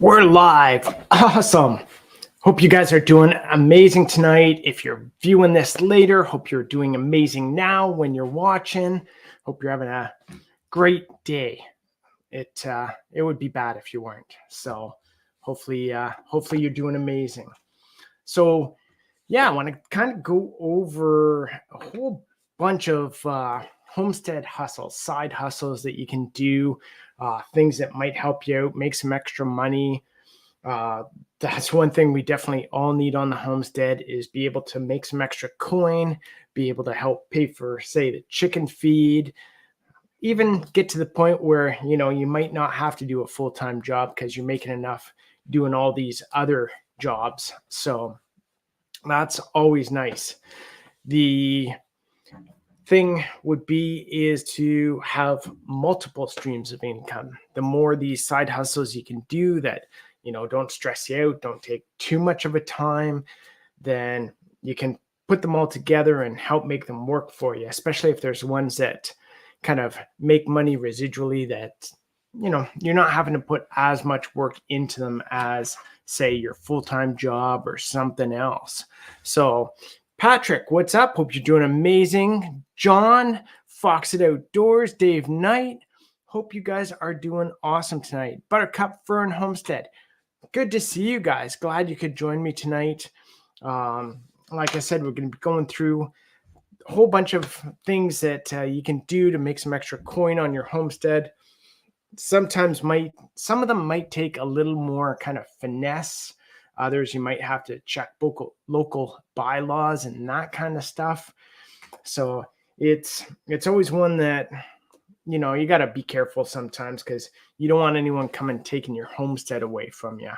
We're live. Awesome. Hope you guys are doing amazing tonight. If you're viewing this later, hope you're doing amazing now when you're watching. Hope you're having a great day. It would be bad if you weren't. So hopefully you're doing amazing. So yeah, I want to kind of go over a whole bunch of homestead hustles, side hustles that you can do, things that might help you out, make some extra money. That's one thing we definitely all need on the homestead is be able to make some extra coin, be able to help pay for, say, the chicken feed, even get to the point where, you might not have to do a full-time job because you're making enough doing all these other jobs. So that's always nice. The thing would be is to have multiple streams of income. The more these side hustles you can do that, don't stress you out, don't take too much of a time, then you can put them all together and help make them work for you, especially if there's ones that kind of make money residually that, you're not having to put as much work into them as, say, your full-time job or something else. So Patrick, what's up? Hope you're doing amazing. John, Fox It Outdoors, Dave Knight. Hope you guys are doing awesome tonight. Buttercup Fern Homestead. Good to see you guys. Glad you could join me tonight. Like I said, we're going to be going through a whole bunch of things that you can do to make some extra coin on your homestead. Some of them might take a little more kind of finesse. Others you might have to check local bylaws and that kind of stuff. So it's always one that, you got to be careful sometimes because you don't want anyone coming taking your homestead away from you.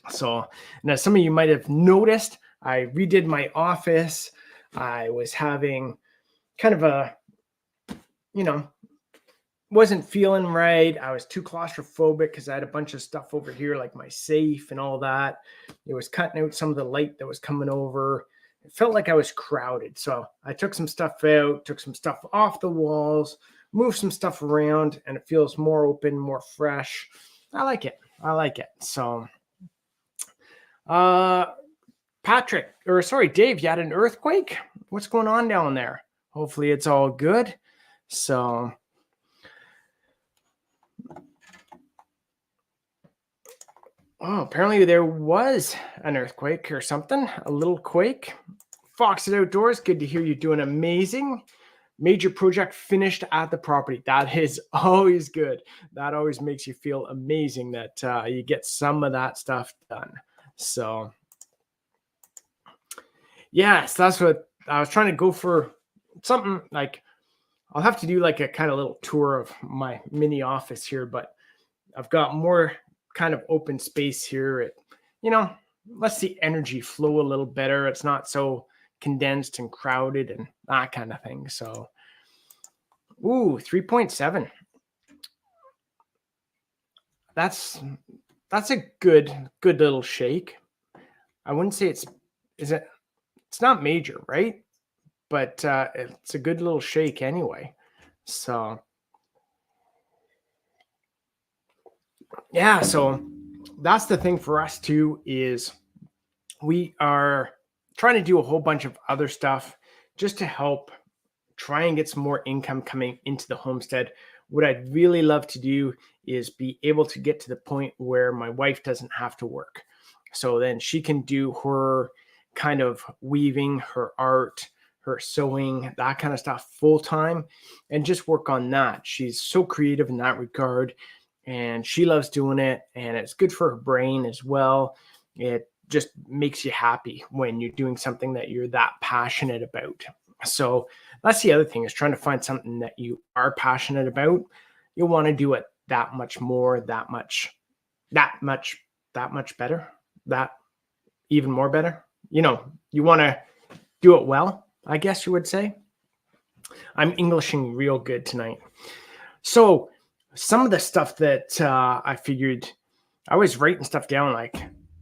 So now some of you might have noticed I redid my office. I was having kind of a, wasn't feeling right. I was too claustrophobic because I had a bunch of stuff over here, like my safe and all that. It was cutting out some of the light that was coming over. It felt like I was crowded. So I took some stuff out, took some stuff off the walls, moved some stuff around, and it feels more open, more fresh. I like it. So, Dave, you had an earthquake? What's going on down there? Hopefully it's all good. So, oh, apparently there was an earthquake or something, a little quake. Fox It Outdoors, good to hear you doing amazing. Major project finished at the property. That is always good. That always makes you feel amazing that you get some of that stuff done. So, yes, that's what I was trying to go for. Something like I'll have to do like a kind of little tour of my mini office here, but I've got more kind of open space here. It, lets the energy flow a little better. It's not so condensed and crowded and that kind of thing. So, 3.7. That's a good little shake. I wouldn't say it's not major, right? But it's a good little shake anyway. So yeah, so that's the thing for us too, is we are trying to do a whole bunch of other stuff just to help try and get some more income coming into the homestead. What I'd really love to do is be able to get to the point where my wife doesn't have to work. So then she can do her kind of weaving, her art, her sewing, that kind of stuff full time and just work on that. She's so creative in that regard and she loves doing it, and it's good for her brain as well. It just makes you happy when you're doing something that you're that passionate about. So that's the other thing, is trying to find something that you are passionate about. You'll want to do it that much more, that much better, that even more better. You want to do it well, I guess you would say. I'm Englishing real good tonight. So some of the stuff that I figured, I was writing stuff down like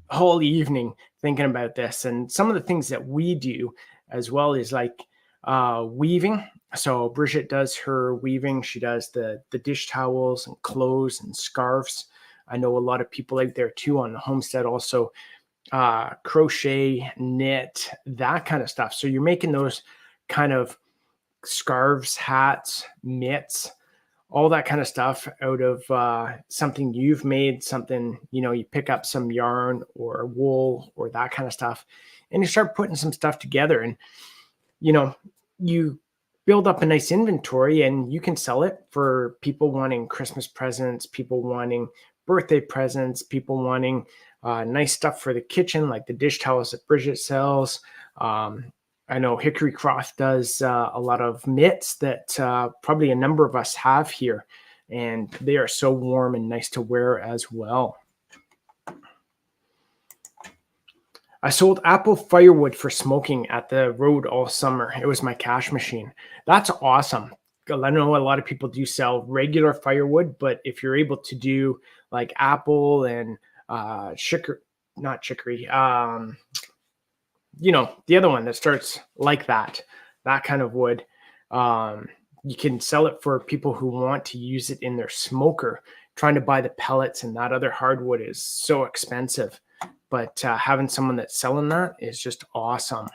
whole evening thinking about this, and some of the things that we do as well is like weaving. So Bridget does her weaving. She does the dish towels and clothes and scarves. I know a lot of people out there too on the Homestead also crochet, knit, that kind of stuff. So you're making those kind of scarves, hats, mitts, all that kind of stuff out of something you've made, something, you pick up some yarn or wool or that kind of stuff, and you start putting some stuff together, and, you build up a nice inventory, and you can sell it for people wanting Christmas presents, people wanting birthday presents, people wanting nice stuff for the kitchen, like the dish towels that Bridget sells. I know Hickory Croft does a lot of mitts that probably a number of us have here, and they are so warm and nice to wear as well. I sold apple firewood for smoking at the road all summer. It was my cash machine. That's awesome. I know a lot of people do sell regular firewood, but if you're able to do like apple and not chicory, the other one that starts like that kind of wood, you can sell it for people who want to use it in their smoker. Trying to buy the pellets and that other hardwood is so expensive, but having someone that's selling that is just awesome.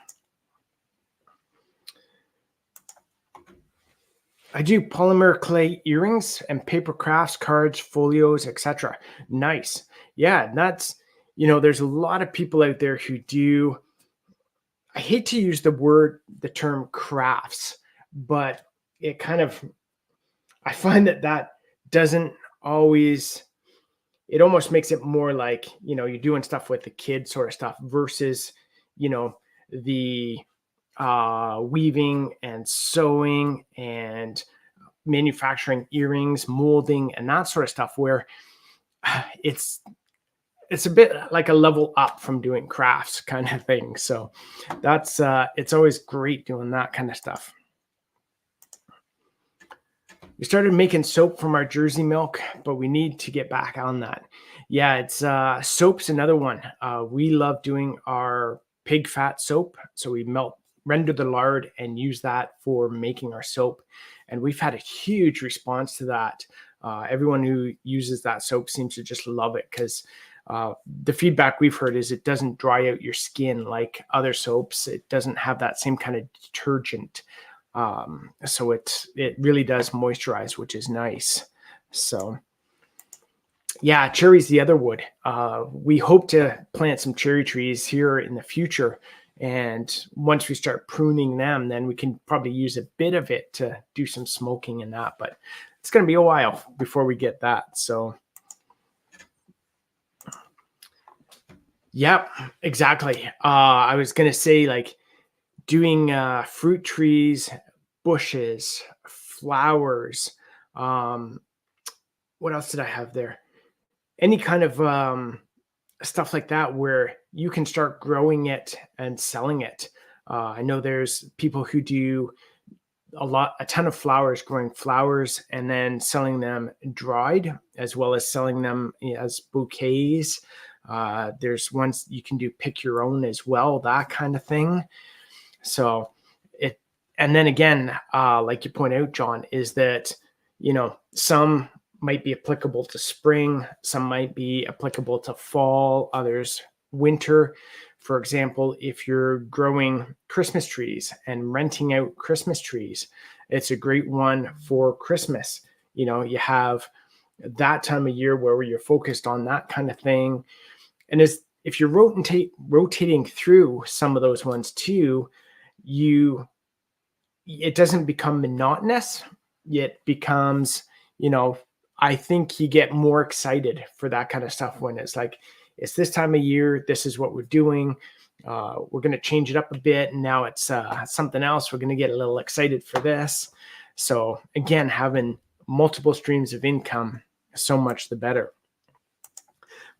I do polymer clay earrings and paper crafts, cards, folios, etc. Nice. Yeah, and that's, there's a lot of people out there who do, I hate to use the term crafts, but it kind of, I find that doesn't always, it almost makes it more like, you're doing stuff with the kids sort of stuff versus, the weaving and sewing and manufacturing earrings, molding, and that sort of stuff, where it's a bit like a level up from doing crafts kind of thing. So that's it's always great doing that kind of stuff. We started making soap from our Jersey milk, but we need to get back on that. Yeah, it's soap's another one. We love doing our pig fat soap. So we render the lard and use that for making our soap. And we've had a huge response to that. Everyone who uses that soap seems to just love it, because the feedback we've heard is it doesn't dry out your skin like other soaps. It doesn't have that same kind of detergent. So it really does moisturize, which is nice. So yeah, cherry's the other wood. We hope to plant some cherry trees here in the future. And once we start pruning them, then we can probably use a bit of it to do some smoking and that, but it's going to be a while before we get that. So yep, exactly. I was going to say, like, doing fruit trees, bushes, flowers. What else did I have there? Any kind of stuff like that where you can start growing it and selling it. I know there's people who do a ton of flowers, growing flowers and then selling them dried, as well as selling them as bouquets. There's ones you can do pick your own as well, that kind of thing. So and then again, like you point out, John, is that, some might be applicable to spring, some might be applicable to fall, others winter. For example, if you're growing Christmas trees and renting out Christmas trees, it's a great one for Christmas. You have that time of year where you're focused on that kind of thing. And if you're rotating through some of those ones too, it doesn't become monotonous. It becomes, I think you get more excited for that kind of stuff when it's like, it's this time of year, this is what we're doing. We're going to change it up a bit. And now it's something else. We're going to get a little excited for this. So again, having multiple streams of income, so much the better.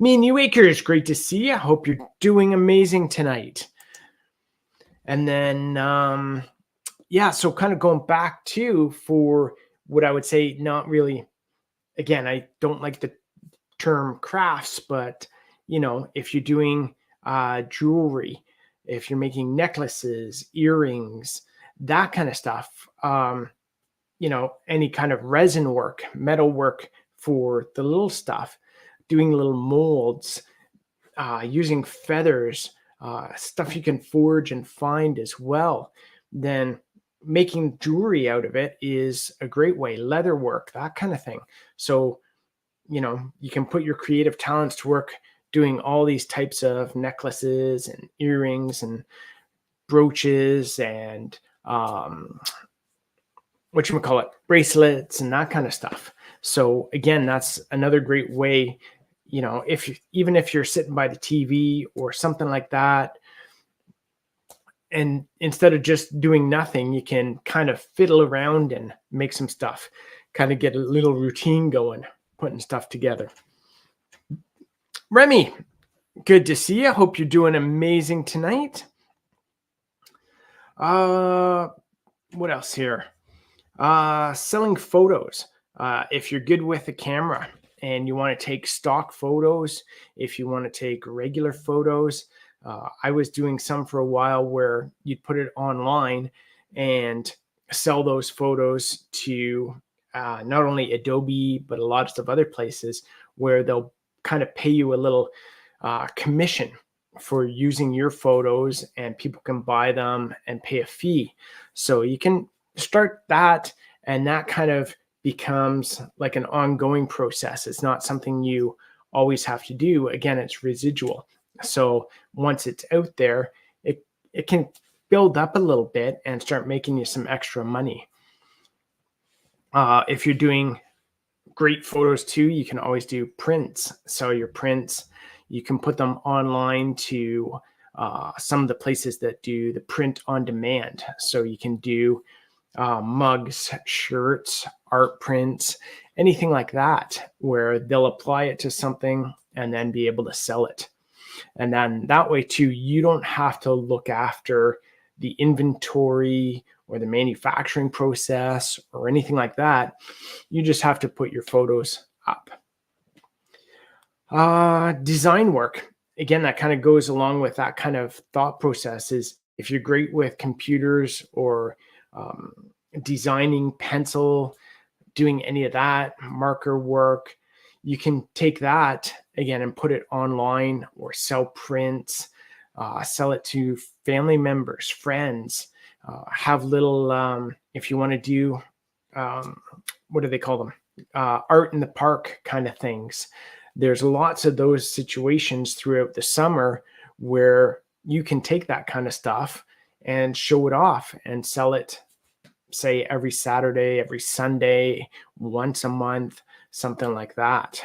Me and you, Acres, great to see you. I hope you're doing amazing tonight. And then, so kind of going back to, for what I would say, not really, again, I don't like the term crafts, but, if you're doing jewelry, if you're making necklaces, earrings, that kind of stuff, any kind of resin work, metal work for the little stuff, doing little molds, using feathers, stuff you can forge and find as well, then making jewelry out of it is a great way. Leather work, that kind of thing. So, you can put your creative talents to work doing all these types of necklaces and earrings and brooches and bracelets and that kind of stuff. So again, that's another great way. Even if you're sitting by the TV or something like that, and instead of just doing nothing, you can kind of fiddle around and make some stuff, kind of get a little routine going, putting stuff together. Remy, good to see you. Hope you're doing amazing tonight. What else here? Selling photos. If you're good with a camera and you want to take stock photos, if you want to take regular photos, I was doing some for a while where you'd put it online and sell those photos to not only Adobe, but a lot of other places where they'll kind of pay you a little commission for using your photos, and people can buy them and pay a fee. So you can start that, and that kind of becomes like an ongoing process. It's not something you always have to do. Again, it's residual. So once it's out there, it can build up a little bit and start making you some extra money. If you're doing great photos too, you can always do prints. So your prints, you can put them online to some of the places that do the print on demand. So you can do mugs, shirts, art prints, anything like that, where they'll apply it to something and then be able to sell it. And then that way too, you don't have to look after the inventory or the manufacturing process or anything like that. You just have to put your photos up. Design work. Again, that kind of goes along with that kind of thought process. Is if you're great with computers or designing, pencil, doing any of that, marker work, you can take that again and put it online or sell prints, sell it to family members, friends, have little, if you want to do, what do they call them? Art in the park kind of things. There's lots of those situations throughout the summer where you can take that kind of stuff and show it off and sell it, say every Saturday, every Sunday, once a month, something like that.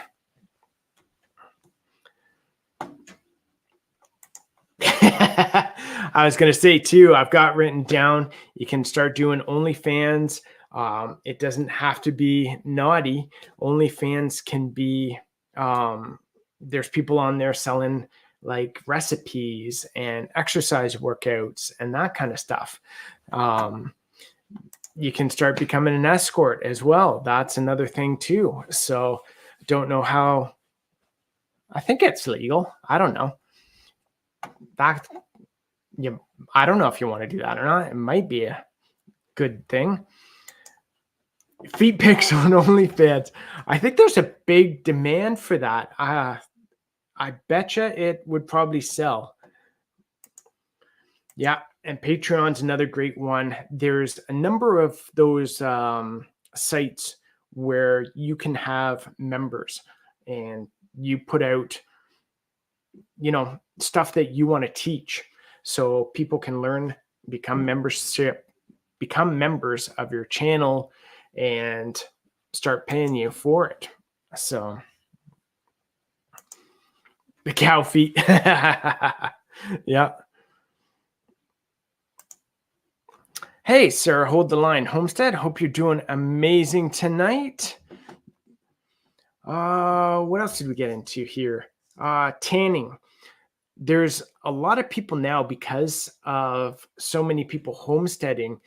I was going to say too, I've got written down, you can start doing OnlyFans. It doesn't have to be naughty. OnlyFans can be, there's people on there selling like recipes and exercise workouts and that kind of stuff. You can start becoming an escort as well. That's another thing too. So don't know how, I think it's legal. I don't know. I don't know if you want to do that or not. It might be a good thing. Feet pics on OnlyFans. I think there's a big demand for that. I betcha it would probably sell. Yeah, and Patreon's another great one. There's a number of those sites where you can have members and you put out, stuff that you want to teach. So people can learn, become members of your channel and start paying you for it. So the cow feet. Yeah. Hey, sir, hold the line. Homestead, hope you're doing amazing tonight. What else did we get into here? Tanning. There's a lot of people now, because of so many people homesteading,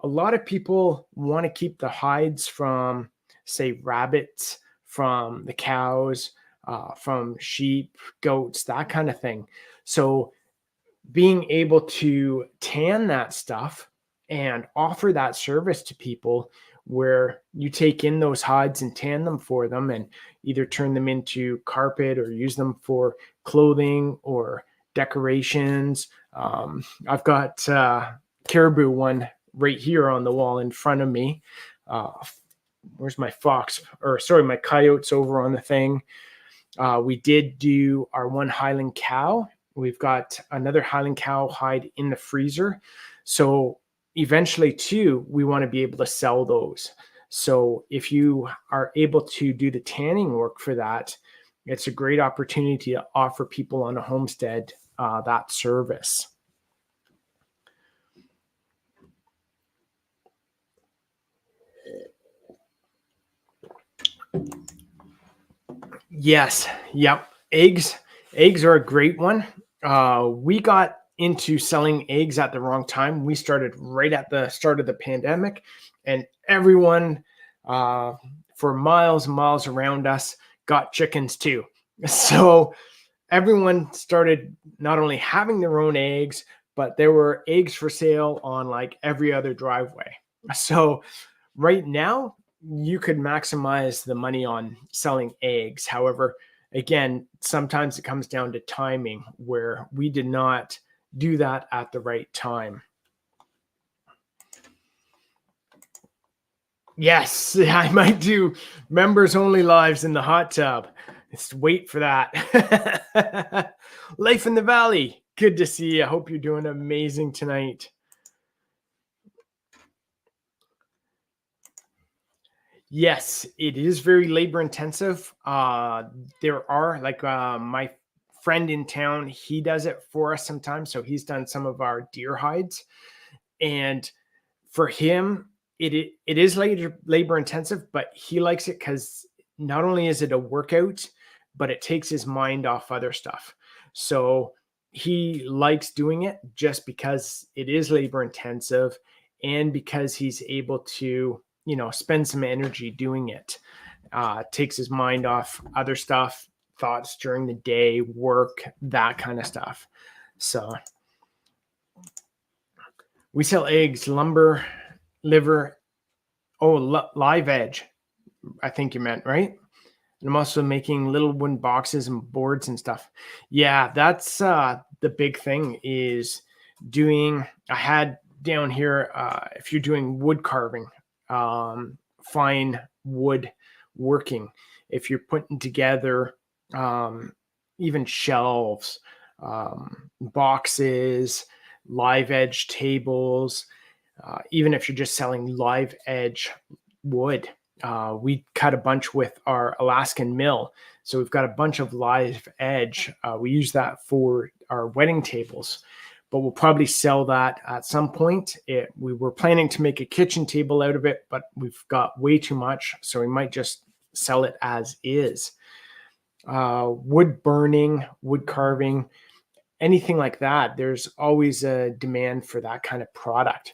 a lot of people want to keep the hides from, say, rabbits, from the cows, from sheep, goats, that kind of thing. So being able to tan that stuff and offer that service to people where you take in those hides and tan them for them and either turn them into carpet or use them for clothing or decorations. I've got caribou one right here on the wall in front of me. Where's my fox? Or sorry, my coyotes over on the thing. We did do our one Highland cow. We've got another Highland cow hide in the freezer. So eventually too, we want to be able to sell those. So if you are able to do the tanning work for that, it's a great opportunity to offer people on a homestead that service. Yes. Yep. Eggs. Eggs are a great one. We got into selling eggs at the wrong time. We started right at the start of the pandemic, and everyone for miles and miles around us got chickens too. So everyone started not only having their own eggs, but there were eggs for sale on like every other driveway. So right now, you could maximize the money on selling eggs. However, again, sometimes it comes down to timing where we did not do that at the right time. Yes, I might do members only lives in the hot tub. Just wait for that. Life in the Valley. Good to see you. I hope you're doing amazing tonight. Yes, it is very labor intensive. There are like my friend in town, he does it for us sometimes. So he's done some of our deer hides. And for him, it is labor intensive, but he likes it because not only is it a workout, but it takes his mind off other stuff. So he likes doing it just because it is labor intensive and because he's able to, spend some energy doing it. Takes his mind off other stuff, thoughts during the day, work, that kind of stuff. So we sell eggs, lumber, liver. Oh, live edge. I think you meant, right? And I'm also making little wooden boxes and boards and stuff. Yeah, that's the big thing is doing. I had down here, if you're doing wood carving, fine wood working, if you're putting together even shelves, boxes, live edge tables, even if you're just selling live edge wood. We cut a bunch with our Alaskan mill. So we've got a bunch of live edge. We use that for our wedding tables, but we'll probably sell that at some point. We were planning to make a kitchen table out of it, but we've got way too much. So we might just sell it as is. Wood burning, wood carving, anything like that, there's always a demand for that kind of product.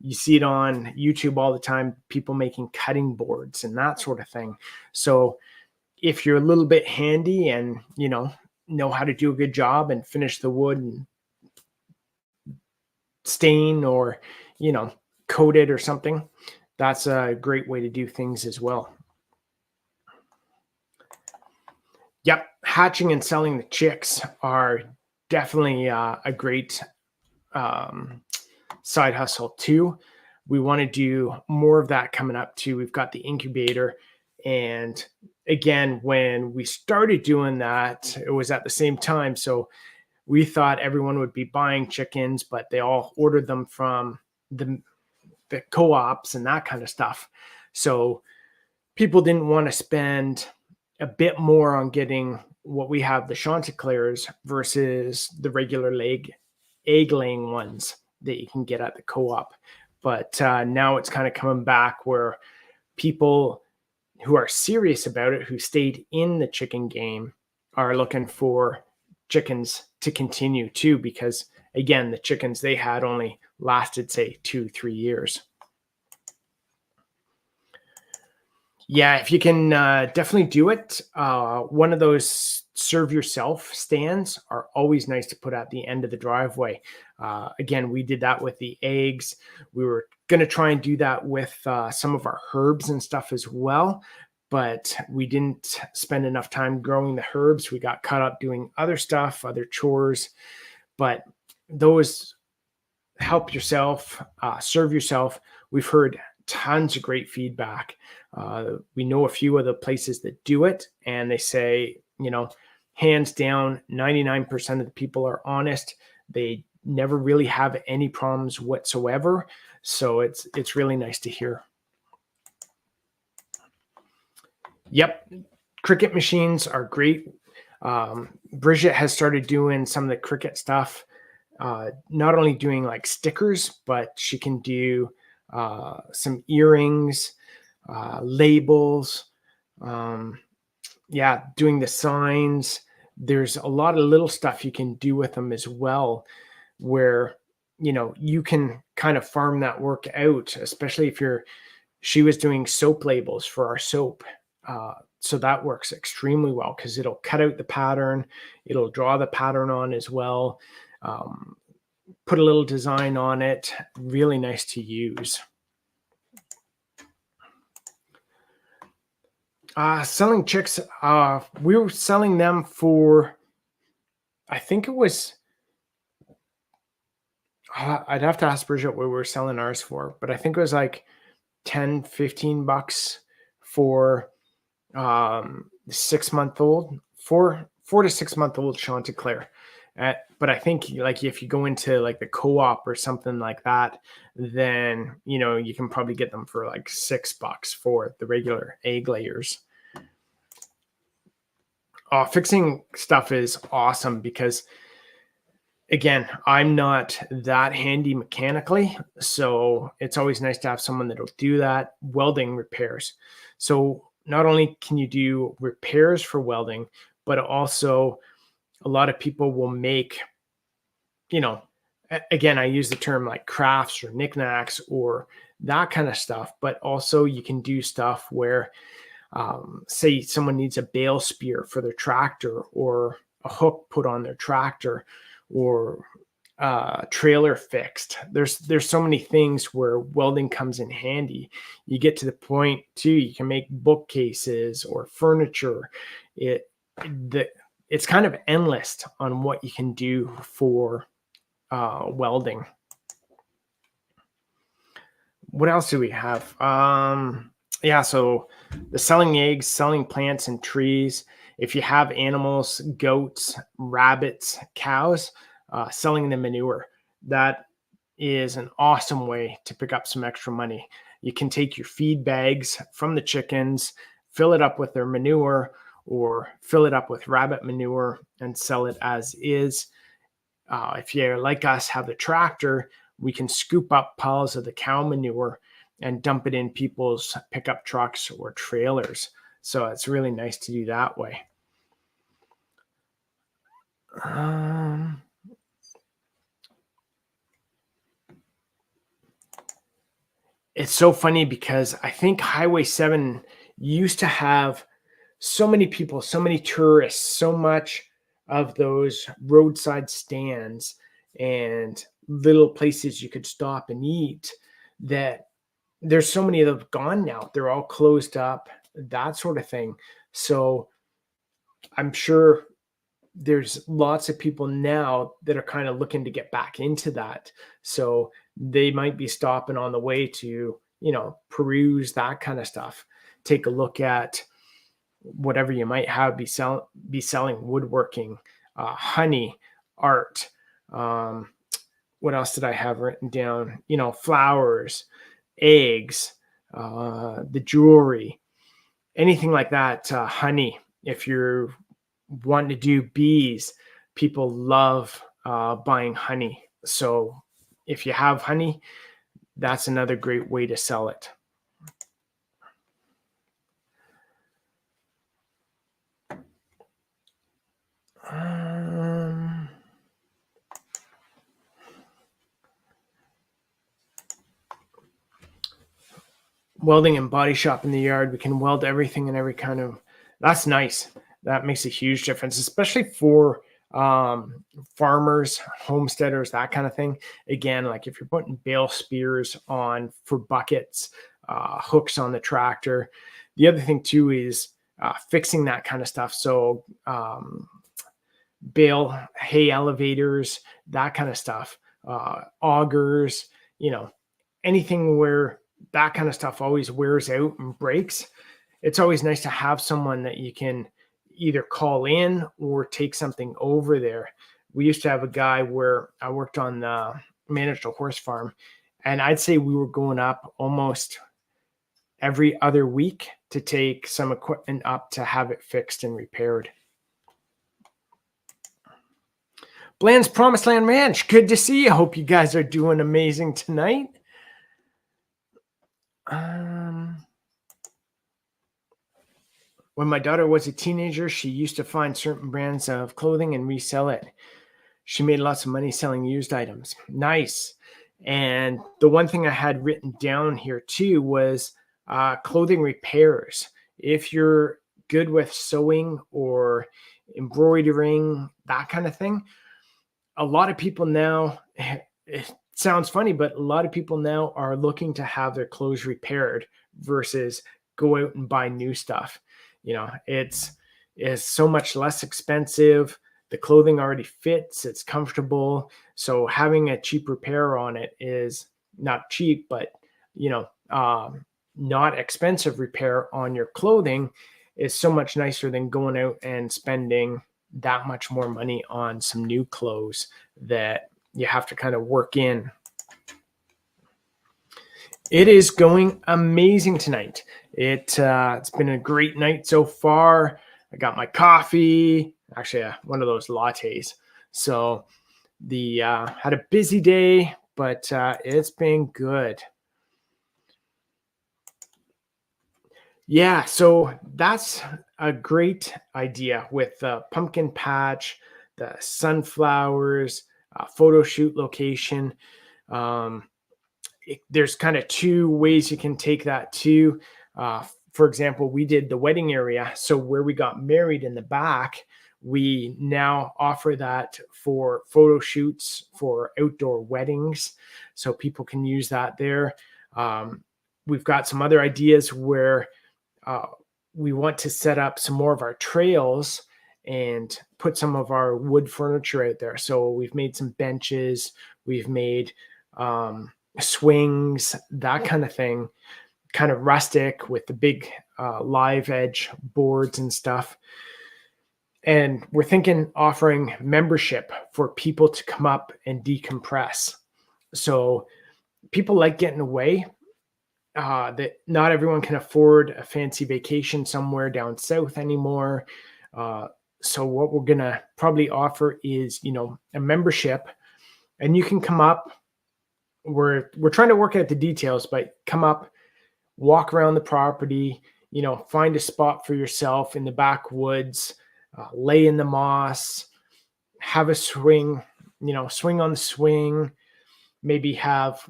You see it on YouTube all the time, people making cutting boards and that sort of thing. So if you're a little bit handy and, know how to do a good job and finish the wood and stain or, coat it or something, that's a great way to do things as well. Yep. Hatching and selling the chicks are definitely a great side hustle too. We want to do more of that coming up too. We've got the incubator. And again, when we started doing that, it was at the same time. So we thought everyone would be buying chickens, but they all ordered them from the co-ops and that kind of stuff. So people didn't want to spend a bit more on getting what we have, the Chanticleers, versus the regular egg laying ones that you can get at the co-op. But now it's kind of coming back where people who are serious about it, who stayed in the chicken game, are looking for chickens to continue too, because again, the chickens they had only lasted, say, 2-3 years. Yeah, if you can definitely do it. One of those serve yourself stands are always nice to put at the end of the driveway. Again, we did that with the eggs. We were going to try and do that with some of our herbs and stuff as well. But we didn't spend enough time growing the herbs. We got caught up doing other stuff, other chores. But those help yourself, serve yourself. We've heard tons of great feedback. We know a few of the places that do it, and they say, hands down, 99% of the people are honest. They never really have any problems whatsoever. So it's really nice to hear. Yep. Cricut machines are great. Bridget has started doing some of the Cricut stuff, not only doing like stickers, but she can do some earrings, labels, doing the signs. There's a lot of little stuff you can do with them as well, where you can kind of farm that work out, especially if she was doing soap labels for our soap. So that works extremely well because it'll cut out the pattern, it'll draw the pattern on as well, put a little design on it. Really nice to use. Selling chicks, we were selling them for, I think it was, I'd have to ask Bridget what we were selling ours for, but I think it was like 10, 15 bucks for 6-month-old, 4 to 6 month old Chanticleer. But I think like if you go into like the co-op or something like that, then you can probably get them for like $6 for the regular egg layers. Fixing stuff is awesome because, again, I'm not that handy mechanically, so it's always nice to have someone that'll do that. Welding repairs. So not only can you do repairs for welding, but also a lot of people will make, again, I use the term like crafts or knickknacks or that kind of stuff, but also you can do stuff where, say someone needs a bale spear for their tractor or a hook put on their tractor or trailer fixed. There's so many things where welding comes in handy. You get to the point too, you can make bookcases or furniture. It's kind of endless on what you can do for welding. What else do we have? So the selling eggs, selling plants and trees. If you have animals, goats, rabbits, cows, selling the manure, that is an awesome way to pick up some extra money. You can take your feed bags from the chickens, fill it up with their manure, or fill it up with rabbit manure and sell it as is. If you're like us, have the tractor, we can scoop up piles of the cow manure and dump it in people's pickup trucks or trailers. So it's really nice to do that way. It's so funny because I think Highway 7 used to have so many people, so many tourists, so much of those roadside stands and little places you could stop and eat that there's so many of them gone now. They're all closed up, that sort of thing. So I'm sure there's lots of people now that are kind of looking to get back into that. So they might be stopping on the way to, peruse that kind of stuff. Take a look at whatever you might have, be selling woodworking, honey, art. What else did I have written down? Flowers, eggs, the jewelry, anything like that. Honey, if you're wanting to do bees, people love buying honey. So if you have honey, that's another great way to sell it. Welding and body shop in the yard. We can weld everything and every kind of, that's nice. That makes a huge difference, especially for farmers, homesteaders, that kind of thing. Again, like if you're putting bale spears on for buckets, hooks on the tractor. The other thing too is fixing that kind of stuff. So bale hay elevators, that kind of stuff, augers, anything where that kind of stuff always wears out and breaks. It's always nice to have someone that you can either call in or take something over there. We used to have a guy where I worked on managed a horse farm, and I'd say we were going up almost every other week to take some equipment up to have it fixed and repaired. Bland's Promised Land Ranch, good to see you. Hope you guys are doing amazing tonight. When my daughter was a teenager, she used to find certain brands of clothing and resell it. She made lots of money selling used items. Nice. And the one thing I had written down here too was clothing repairs. If you're good with sewing or embroidering, that kind of thing, a lot of people now, it sounds funny, but a lot of people now are looking to have their clothes repaired versus go out and buy new stuff. It's so much less expensive. The clothing already fits, it's comfortable. So having a cheap repair on it is not cheap, but not expensive repair on your clothing is so much nicer than going out and spending that much more money on some new clothes that you have to kind of work in. It is going amazing tonight. It's been a great night so far. I got my coffee, actually one of those lattes. So had a busy day, but it's been good. Yeah, so that's a great idea with the pumpkin patch, the sunflowers, photo shoot location. There's kind of two ways you can take that too. For example, we did the wedding area. So where we got married in the back, we now offer that for photo shoots for outdoor weddings. So people can use that there. We've got some other ideas where we want to set up some more of our trails and put some of our wood furniture out there. So we've made some benches, we've made swings, that kind of thing, kind of rustic with the big live edge boards and stuff. And we're thinking offering membership for people to come up and decompress. So people like getting away. That not everyone can afford a fancy vacation somewhere down south anymore. So what we're gonna probably offer is, a membership, and you can come up. We're trying to work out the details, but come up, walk around the property, find a spot for yourself in the backwoods, lay in the moss, have a swing, swing on the swing. Maybe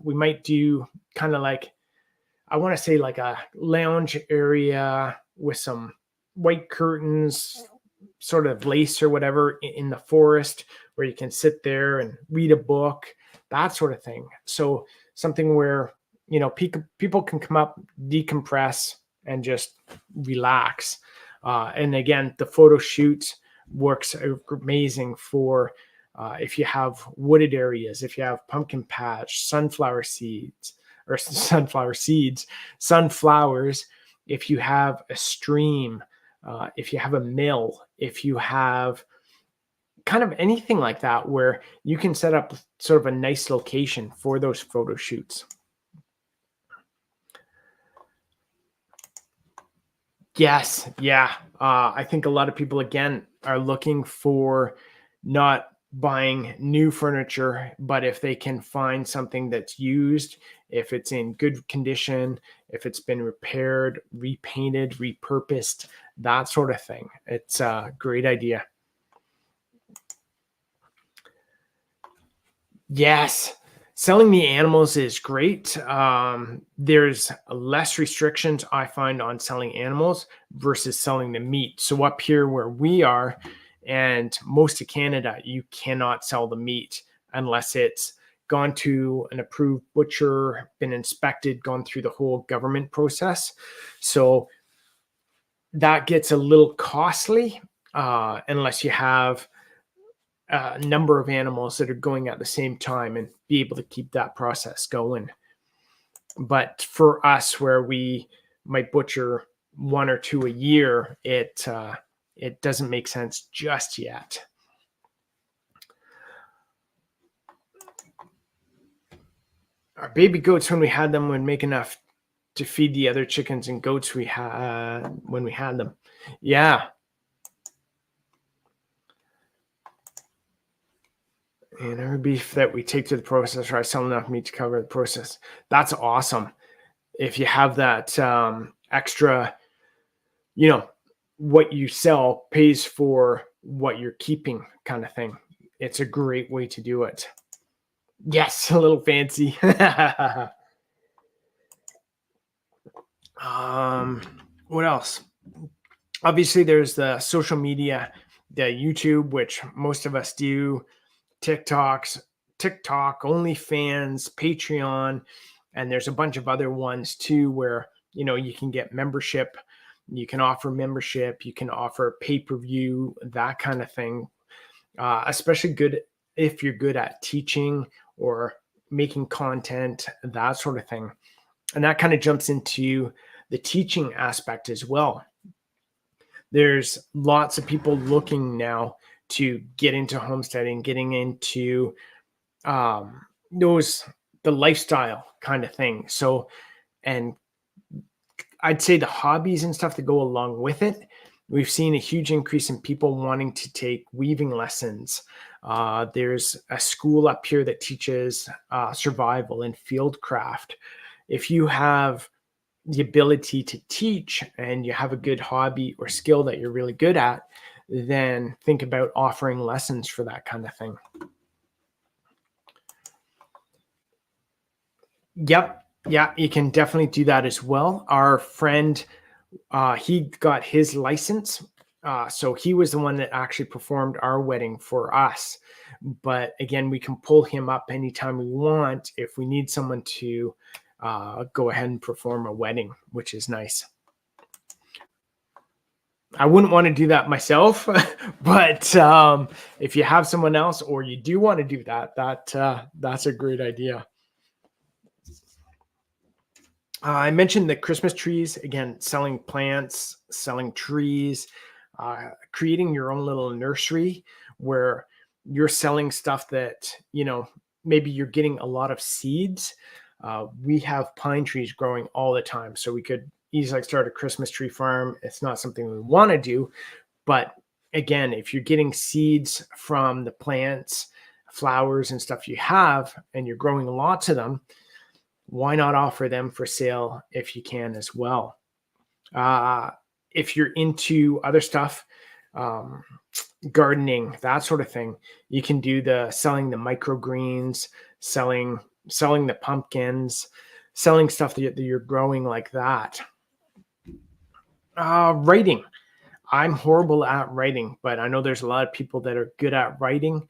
we might do kind of like, I want to say like a lounge area with some white curtains, sort of lace or whatever in the forest where you can sit there and read a book, that sort of thing. So something where, people can come up, decompress, and just relax. And again, the photo shoot works amazing for if you have wooded areas, if you have pumpkin patch, sunflowers, if you have a stream, if you have a mill, if you have kind of anything like that, where you can set up sort of a nice location for those photo shoots. Yes. Yeah. I think a lot of people, again, are looking for not buying new furniture, but if they can find something that's used, if it's in good condition, if it's been repaired, repainted, repurposed, that sort of thing. It's a great idea. Yes. Selling the animals is great. There's less restrictions, I find, on selling animals versus selling the meat. So up here where we are, And most of Canada, you cannot sell the meat unless it's gone to an approved butcher, been inspected, gone through the whole government process. So that gets a little costly unless you have a number of animals that are going at the same time and be able to keep that process going. But for us, where we might butcher one or two a year, it doesn't make sense just yet. Our baby goats, when we had them, would make enough to feed the other chickens and goats we had when we had them. Yeah. And every beef that we take to the processor, I sell enough meat to cover the process. That's awesome. If you have that extra, what you sell pays for what you're keeping kind of thing. It's a great way to do it. Yes, a little fancy. What else? Obviously, there's the social media, the YouTube, which most of us do, TikTok, OnlyFans, Patreon, and there's a bunch of other ones too where you can get membership, you can offer membership, you can offer pay-per-view, that kind of thing. Especially good if you're good at teaching or making content, that sort of thing. And that kind of jumps into the teaching aspect as well. There's lots of people looking now to get into homesteading, getting into the lifestyle kind of thing. So, and I'd say the hobbies and stuff that go along with it, we've seen a huge increase in people wanting to take weaving lessons. There's a school up here that teaches survival and field craft. If you have the ability to teach and you have a good hobby or skill that you're really good at, then think about offering lessons for that kind of thing. Yep. Yeah, you can definitely do that as well. Our friend, he got his license. So he was the one that actually performed our wedding for us. But again, we can pull him up anytime we want if we need someone to go ahead and perform a wedding, which is nice. I wouldn't want to do that myself, but if you have someone else or you do want to do that, that's a great idea. I mentioned the Christmas trees, again, selling plants, selling trees, creating your own little nursery where you're selling stuff that, maybe you're getting a lot of seeds. We have pine trees growing all the time, so we could easily start a Christmas tree farm. It's not something we want to do, but again, if you're getting seeds from the plants, flowers and stuff you have, and you're growing lots of them, why not offer them for sale if you can as well? If you're into other stuff, gardening, that sort of thing, you can do selling the microgreens, selling the pumpkins, selling stuff that you're growing like that. Writing. I'm horrible at writing, but I know there's a lot of people that are good at writing.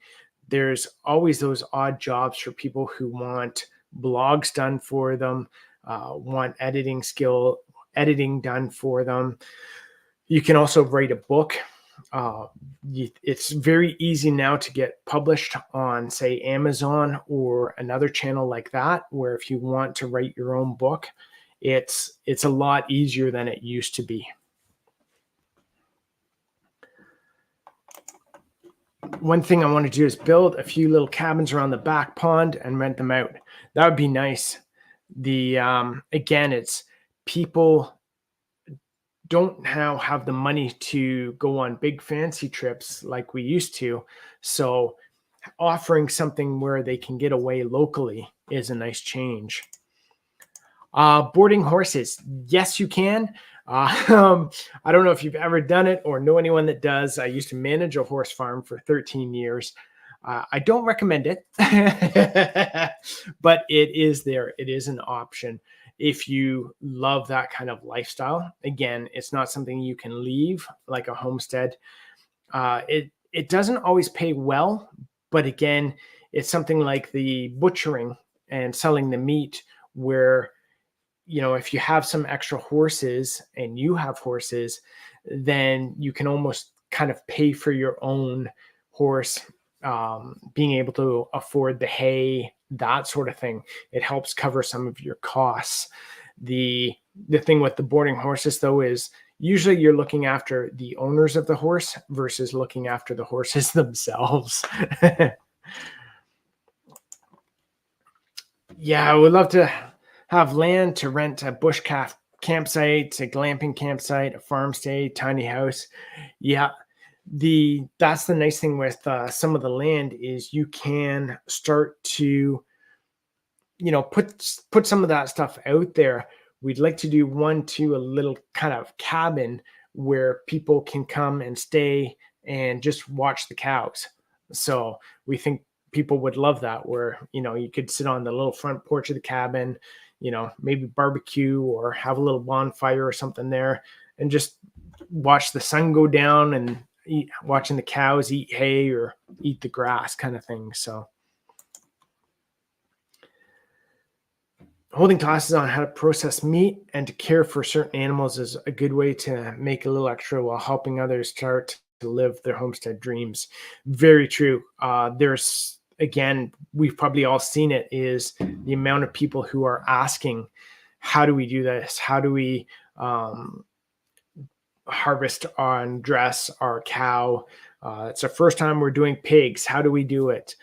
There's always those odd jobs for people who want blogs done for them, want editing done for them. You can also write a book. It's very easy now to get published on, say, Amazon or another channel like that, where if you want to write your own book, it's a lot easier than it used to be. One thing I want to do is build a few little cabins around the back pond and rent them out. That would be nice. Again, it's people don't now have the money to go on big fancy trips like we used to. So offering something where they can get away locally is a nice change. Boarding horses. Yes, you can. I don't know if you've ever done it or know anyone that does. I used to manage a horse farm for 13 years. I don't recommend it, but it is there. It is an option. If you love that kind of lifestyle, again, it's not something you can leave like a homestead. it doesn't always pay well, but again, it's something like the butchering and selling the meat where, if you have some extra horses and you have horses, then you can almost kind of pay for your own horse, being able to afford the hay, that sort of thing. It helps cover some of your costs. The thing with the boarding horses though is usually you're looking after the owners of the horse versus looking after the horses themselves. Yeah, I would love to have land to rent a bush campsite, a glamping campsite, a farm stay, tiny house. Yeah, that's the nice thing with some of the land is you can start to put some of that stuff out there. We'd like to do one to a little kind of cabin where people can come and stay and just watch the cows. So we think people would love that, where you could sit on the little front porch of the cabin, maybe barbecue or have a little bonfire or something there, and just watch the sun go down and watching the cows eat hay or eat the grass, kind of thing. So holding classes on how to process meat and to care for certain animals is a good way to make a little extra while helping others start to live their homestead dreams. Very true. There's, again, we've probably all seen it, is the amount of people who are asking, how do we do this? How do we harvest and dress our cow? It's the first time we're doing pigs. How do we do it?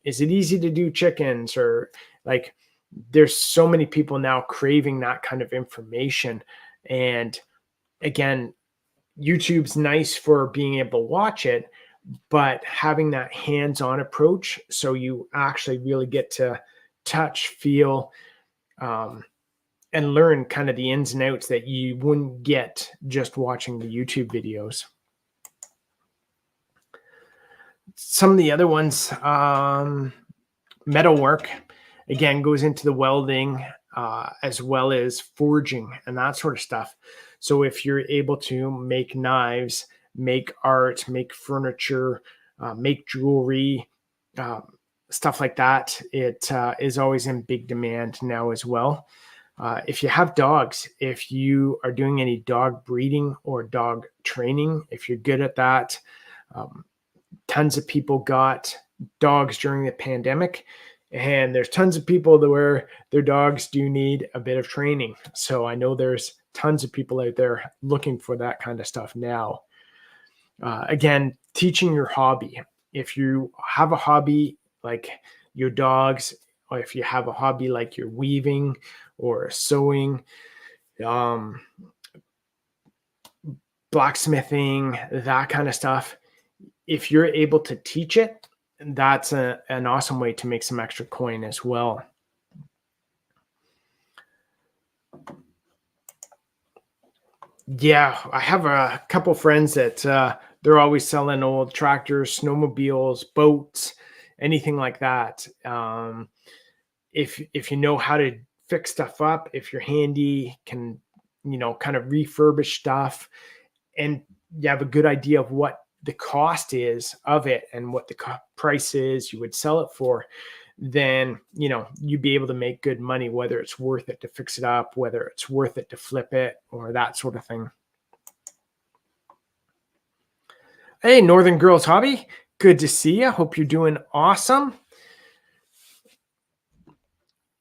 Is it easy to do chickens? Or like, there's so many people now craving that kind of information. And again, YouTube's nice for being able to watch it, but having that hands-on approach, so you actually really get to touch, feel, and learn kind of the ins and outs that you wouldn't get just watching the YouTube videos. Some of the other ones, metalwork, again, goes into the welding, as well as forging and that sort of stuff. So if you're able to make knives, make art, make furniture, make jewelry, stuff like that, it is always in big demand now as well. If you have dogs, if you are doing any dog breeding or dog training, if you're good at that, tons of people got dogs during the pandemic. And there's tons of people where their dogs do need a bit of training. So I know there's tons of people out there looking for that kind of stuff now. Again, teaching your hobby. If you have a hobby like your dogs, or if you have a hobby like you're weaving or sewing, blacksmithing, that kind of stuff, if you're able to teach it, that's an awesome way to make some extra coin as well. Yeah, I have a couple friends that they're always selling old tractors, snowmobiles, boats, anything like that. If you know how to fix stuff up, if you're handy, can kind of refurbish stuff, and you have a good idea of what the cost is of it and what the price is you would sell it for, then you'd be able to make good money, whether it's worth it to fix it up, whether it's worth it to flip it, or that sort of thing. Hey, Northern Girls Hobby, good to see you. Hope you're doing awesome.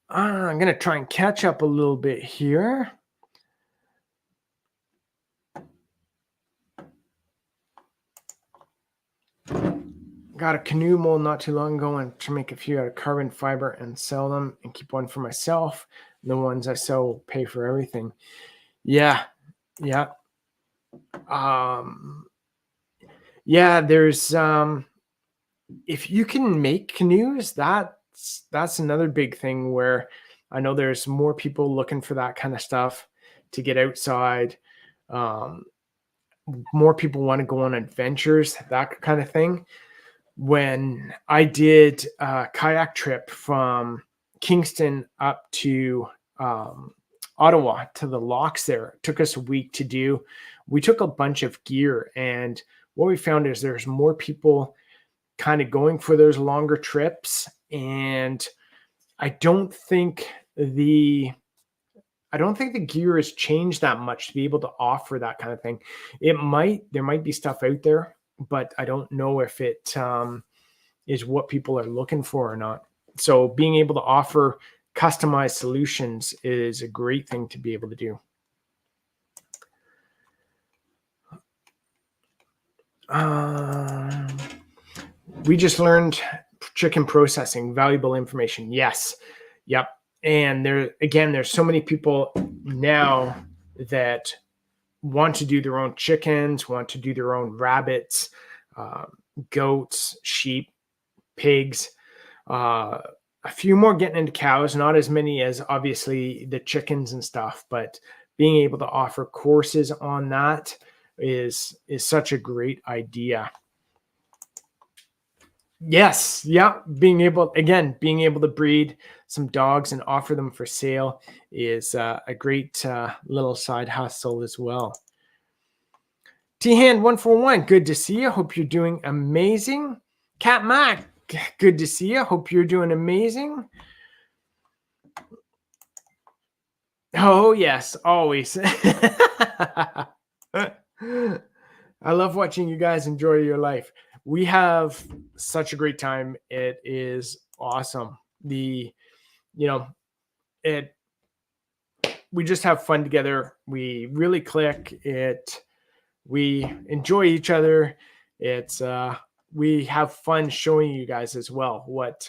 I'm gonna try and catch up a little bit here. Got a canoe mold not too long ago and to make a few out of carbon fiber and sell them and keep one for myself. The ones I sell will pay for everything. Yeah. Yeah. Yeah, there's if you can make canoes, that's another big thing where I know there's more people looking for that kind of stuff to get outside. More people want to go on adventures, that kind of thing. When I did a kayak trip from Kingston up to Ottawa to the locks there, it took us a week to do. We took a bunch of gear and what we found is there's more people kind of going for those longer trips. And I don't think the gear has changed that much to be able to offer that kind of thing. There might be stuff out there, but I don't know if it is what people are looking for or not. So being able to offer customized solutions is a great thing to be able to do. We just learned chicken processing, valuable information. Yes. Yep. And there's so many people now that want to do their own chickens, want to do their own rabbits, goats, sheep, pigs, a few more getting into cows, not as many as obviously the chickens and stuff, but being able to offer courses on that is such a great idea. Yes. Yeah. Being able to breed some dogs and offer them for sale is a great little side hustle as well. T-Hand 141, good to see you. Hope you're doing amazing. Cat Mac, good to see you. Hope you're doing amazing. Oh, yes, always. I love watching you guys enjoy your life. We have such a great time. It is awesome. We just have fun together. We really click. We enjoy each other. We have fun showing you guys as well what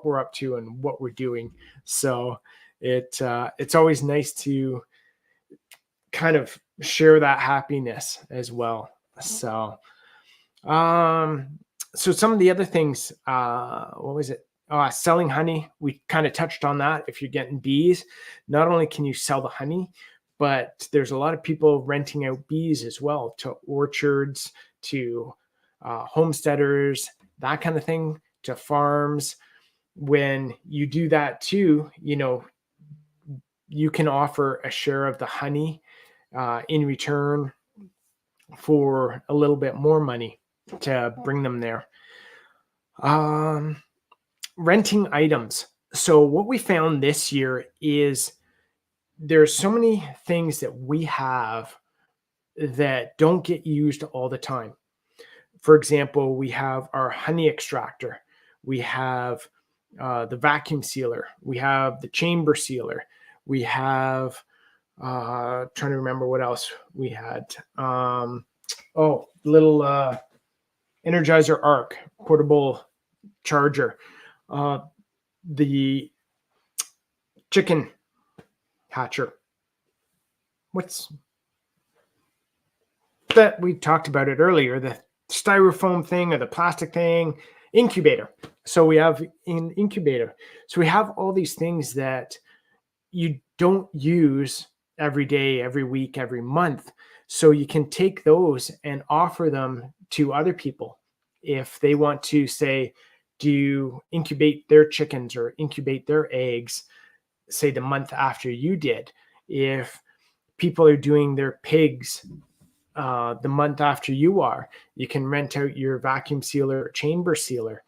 we're up to and what we're doing. So it's always nice to kind of share that happiness as well. So some of the other things, what was it? Selling honey. We kind of touched on that. If you're getting bees, not only can you sell the honey, but there's a lot of people renting out bees as well to orchards, to homesteaders, that kind of thing, to farms. When you do that too, you can offer a share of the honey in return for a little bit more money to bring them there. Renting items. So what we found this year is there's so many things that we have that don't get used all the time. For example, we have our honey extractor. We have the vacuum sealer. We have the chamber sealer. We have, trying to remember what else we had. Little Energizer Arc, portable charger. The chicken hatcher. What's that? We talked about it earlier, the styrofoam thing or the plastic thing, incubator. So we have an incubator. So we have all these things that you don't use every day, every week, every month. So you can take those and offer them to other people if they want to, say, do incubate their chickens or incubate their eggs, say the month after you did. If people are doing their pigs the month after you are, you can rent out your vacuum sealer or chamber sealer.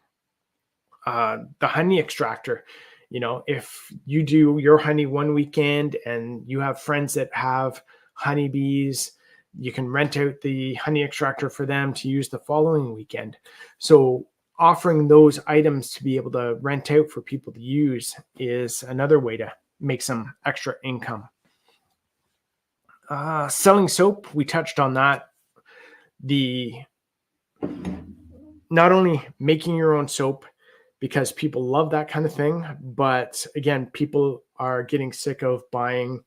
The honey extractor, if you do your honey one weekend and you have friends that have honeybees, you can rent out the honey extractor for them to use the following weekend. So offering those items to be able to rent out for people to use is another way to make some extra income. Selling soap, we touched on that. Not only making your own soap, because people love that kind of thing, but again, people are getting sick of buying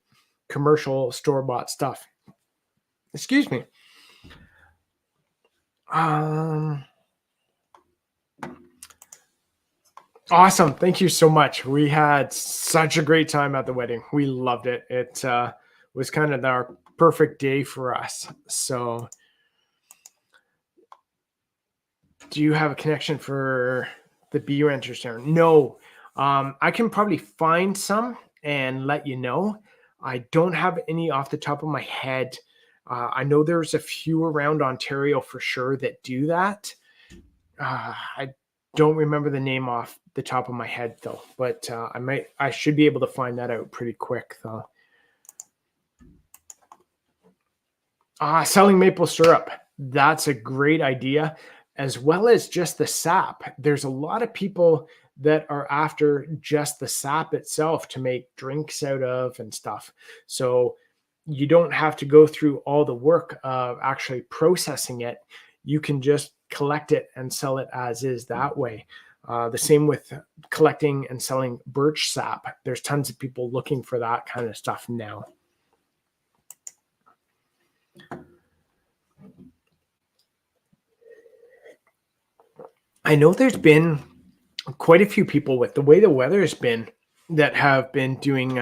commercial store-bought stuff. Excuse me. Awesome. Thank you so much. We had such a great time at the wedding. We loved it. It was kind of our perfect day for us. So do you have a connection for the bee renters there? No. I can probably find some and let you know. I don't have any off the top of my head. I know there's a few around Ontario for sure that do that. I don't remember the name off the top of my head though, but I should be able to find that out pretty quick though. Selling maple syrup. That's a great idea, as well as just the sap. There's a lot of people that are after just the sap itself to make drinks out of and stuff. So you don't have to go through all the work of actually processing it. You can just collect it and sell it as is that way. The same with collecting and selling birch sap. There's tons of people looking for that kind of stuff now. I know there's been quite a few people with the way the weather has been that have been doing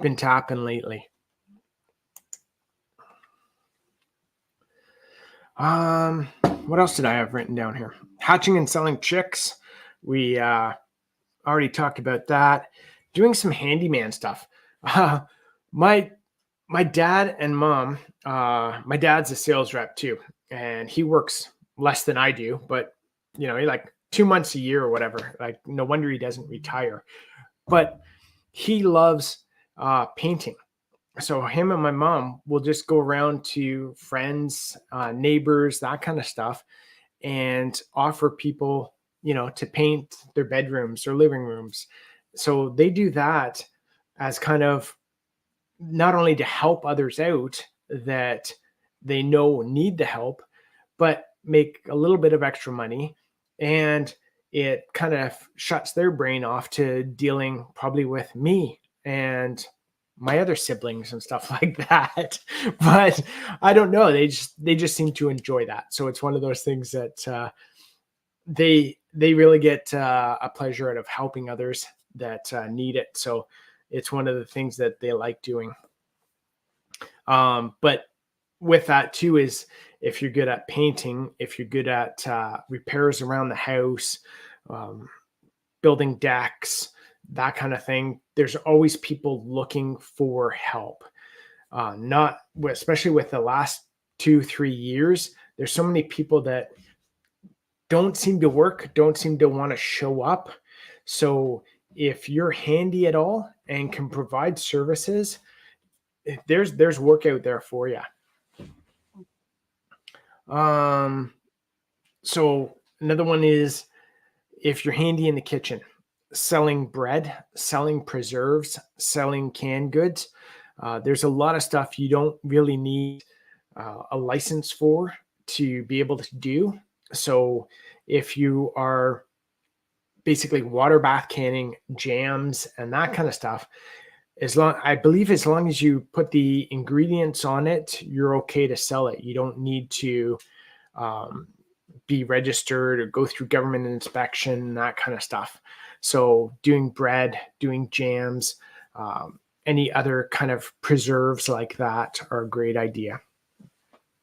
been tapping lately. What else did I have written down here? Hatching and selling chicks. We already talked about that. Doing some handyman stuff. My dad and mom. My dad's a sales rep too, and he works less than I do, but he like 2 months a year or whatever. Like no wonder he doesn't retire. But he loves painting. So him and my mom will just go around to friends, neighbors, that kind of stuff, and offer people, to paint their bedrooms or living rooms. So they do that as kind of not only to help others out that they know need the help, but make a little bit of extra money. And it kind of shuts their brain off to dealing probably with me and my other siblings and stuff like that. But I don't know. They just seem to enjoy that. So it's one of those things that they really get a pleasure out of helping others that need it. So it's one of the things that they like doing. But with that too is if you're good at painting, if you're good at repairs around the house, building decks, that kind of thing, there's always people looking for help. Not especially with the last 2-3 years, there's so many people that don't seem to work, don't seem to want to show up. So if you're handy at all and can provide services, there's work out there for you. So another one is if you're handy in the kitchen, selling bread, selling preserves, selling canned goods. There's a lot of stuff you don't really need a license for to be able to do. So if you are basically water bath canning, jams, and that kind of stuff, I believe as long as you put the ingredients on it, you're okay to sell it. You don't need to be registered or go through government inspection, that kind of stuff. So doing bread, doing jams, any other kind of preserves like that are a great idea.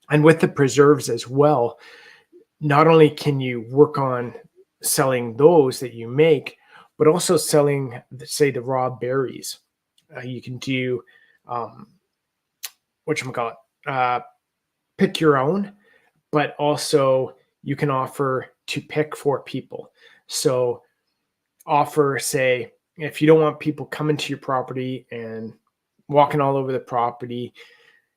And with the preserves as well, not only can you work on selling those that you make, but also selling, say, the raw berries. You can do pick your own, but also you can offer to pick for people. So offer, say, if you don't want people coming to your property and walking all over the property.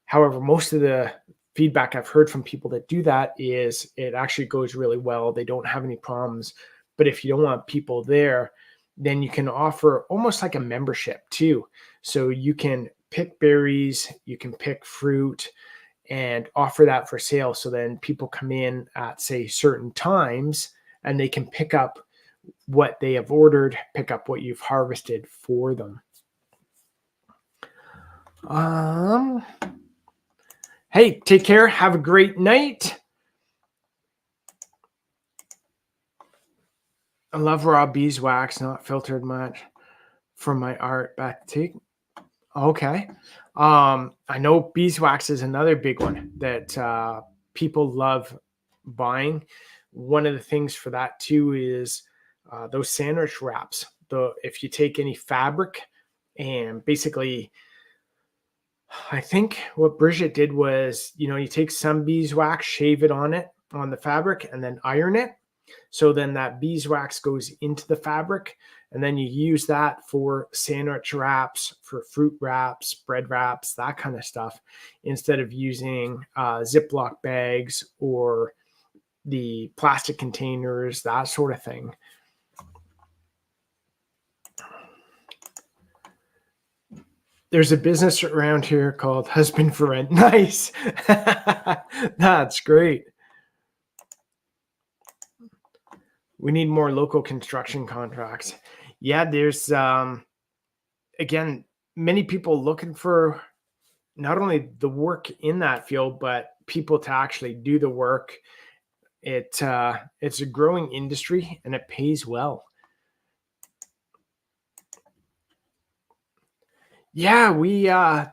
However, most of the feedback I've heard from people that do that is it actually goes really well. They don't have any problems. But if you don't want people there, then you can offer almost like a membership too. So you can pick berries, you can pick fruit, and offer that for sale. So then people come in at, say, certain times and they can pick up what they have ordered, pick up what you've harvested for them. Hey, take care. Have a great night. I love raw beeswax, not filtered much for my art batik. Okay. I know beeswax is another big one that people love buying. One of the things for that too is those sandwich wraps. If you take any fabric and basically I think what Bridget did was, you take some beeswax, shave it on the fabric, and then iron it. So then that beeswax goes into the fabric, and then you use that for sandwich wraps, for fruit wraps, bread wraps, that kind of stuff, instead of using Ziploc bags or the plastic containers, that sort of thing. There's a business around here called Husband for Rent. Nice. That's great. We need more local construction contracts. Yeah, there's again, many people looking for not only the work in that field, but people to actually do the work. It's a growing industry and it pays well. Yeah, we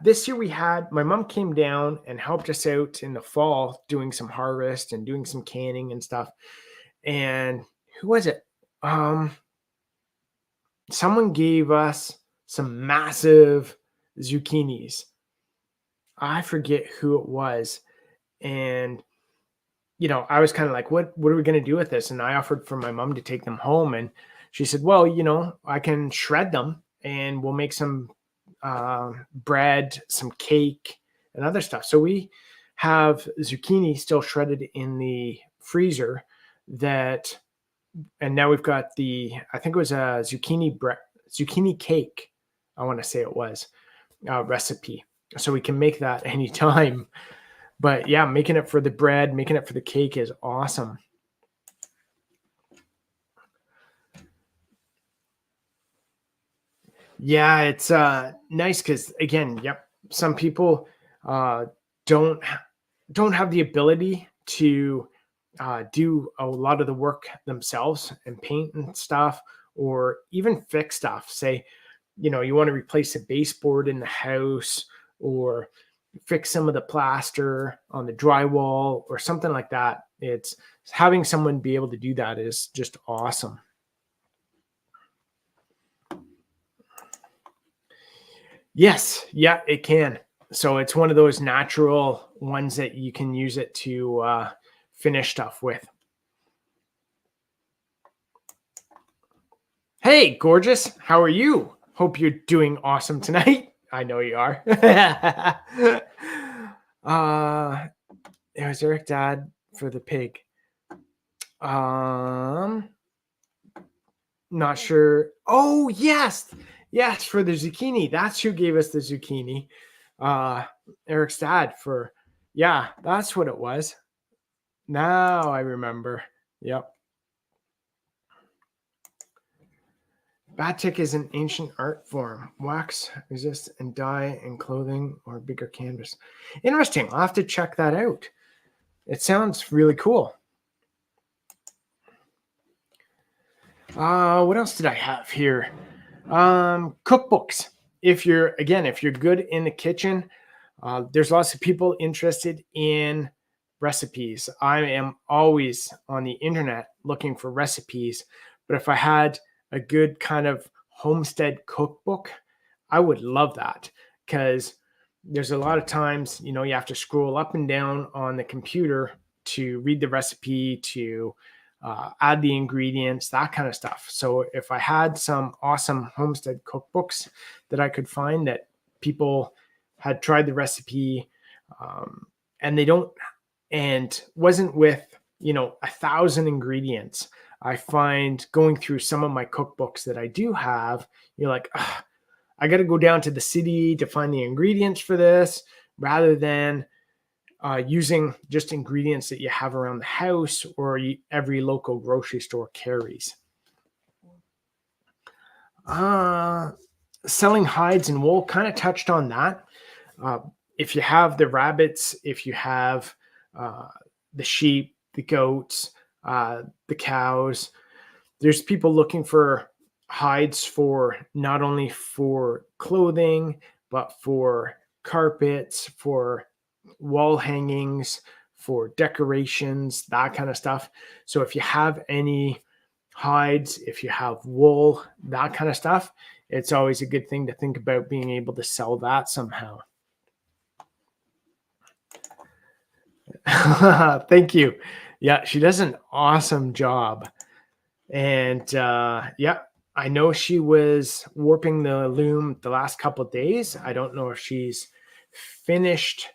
this year we had my mom came down and helped us out in the fall doing some harvest and doing some canning and stuff. And who was it? Um, Someone gave us some massive zucchinis. I forget who it was. And I was kind of like, what are we going to do with this? And I offered for my mom to take them home. And she said, well, I can shred them and we'll make some bread, some cake, and other stuff. So we have zucchini still shredded in the freezer and now we've got I think it was a zucchini cake. I want to say it was recipe. So we can make that anytime. But yeah, making it for the bread, making it for the cake is awesome. Yeah, it's nice because again, yep, some people uh, don't don't have the ability to do a lot of the work themselves and paint and stuff, or even fix stuff. Say, you want to replace a baseboard in the house, or fix some of the plaster on the drywall, or something like that. It's having someone be able to do that is just awesome. Yes, yeah, it can. So it's one of those natural ones that you can use it to finish stuff with. Hey, gorgeous. How are you? Hope you're doing awesome tonight. I know you are. It was Eric Dad for the pig. Not sure. Oh, yes. Yes, for the zucchini. That's who gave us the zucchini. Uh, Eric's dad for, yeah, that's what it was. Now I remember. Yep. Batik is an ancient art form. Wax, resist, and dye in clothing or bigger canvas. Interesting. I'll have to check that out. It sounds really cool. What else did I have here? Cookbooks. If you're good in the kitchen, there's lots of people interested in recipes. I am always on the internet looking for recipes, but if I had a good kind of homestead cookbook, I would love that, because there's a lot of times, you have to scroll up and down on the computer to read the recipe, to add the ingredients, that kind of stuff. So if I had some awesome homestead cookbooks that I could find that people had tried the recipe, and they don't, and wasn't with, 1,000 ingredients. I find going through some of my cookbooks that I do have, you're like, I got to go down to the city to find the ingredients for this, rather than using just ingredients that you have around the house or every local grocery store carries. Selling hides and wool, kind of touched on that. If you have the rabbits, if you have the sheep, the goats, the cows, there's people looking for hides for not only for clothing, but for carpets, for wall hangings, for decorations, that kind of stuff. So if you have any hides, if you have wool, that kind of stuff, it's always a good thing to think about being able to sell that somehow. Thank you. Yeah, she does an awesome job. And yeah, I know she was warping the loom the last couple of days. I don't know if she's finished